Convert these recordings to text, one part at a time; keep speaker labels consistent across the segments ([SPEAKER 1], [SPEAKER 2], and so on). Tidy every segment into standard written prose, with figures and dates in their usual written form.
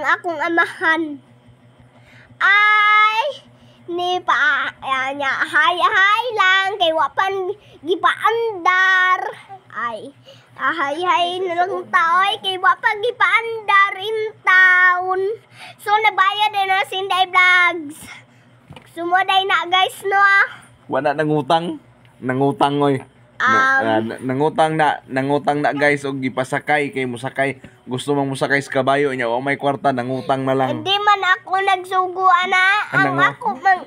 [SPEAKER 1] akong amahan ay ni pa nya hay lang kay wapan gipaandar ay hay na lang taoy kay wapan gipaandar in town. So nabayad na Sinday Vlogs. Sumuday na guys no.
[SPEAKER 2] Wala nangutang oy. Nangutang na guys og gipasakay kay musakay gusto mang musakay sa kabayo nya o may kwarta nangutang na lang.
[SPEAKER 1] Hindi man ako nagsugo ana ang ako mang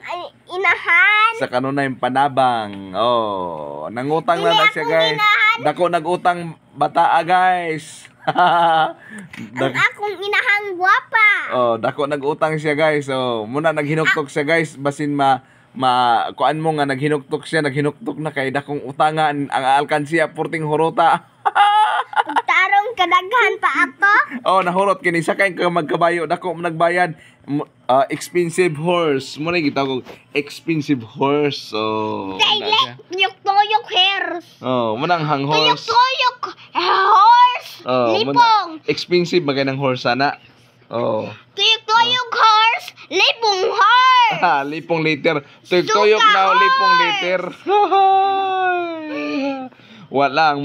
[SPEAKER 1] inahan
[SPEAKER 2] sa kanunay panabang. Oh, nangutang na siya guys. Dako nagutang bataa guys.
[SPEAKER 1] ang akong inahang gwapa.
[SPEAKER 2] Oh, dako nagutang siya guys. Oh, muna naghinuktok siya guys basin kuan mo nga naghinuktok na kay dakong utangan ang alkansiya purting huruta.
[SPEAKER 1] Tarong kadaghan pa ato.
[SPEAKER 2] Oh, nahurot kini sakay ka magkabayo dako nagbayad. Expensive horse. Mo na gitawag expensive horse. Oh.
[SPEAKER 1] Tuyok hairs.
[SPEAKER 2] Oh, manang hang horse.
[SPEAKER 1] Tuyok horse.
[SPEAKER 2] Oh,
[SPEAKER 1] Lipong.
[SPEAKER 2] Expensive bagay ng horse sana. Oh.
[SPEAKER 1] Tuyok horse. Lipong horse.
[SPEAKER 2] Lipong liter. Tuyok na lipong liter. Wala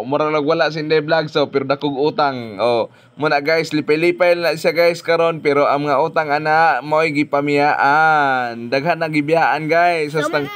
[SPEAKER 2] murag wala Sinday Vlogs pero dakog utang. Muna guys, lipay-lipay na siya guys karon pero ang mga utang ana mo'y gipamiyaan. Daghan na gibiyaan guys.
[SPEAKER 1] Sumay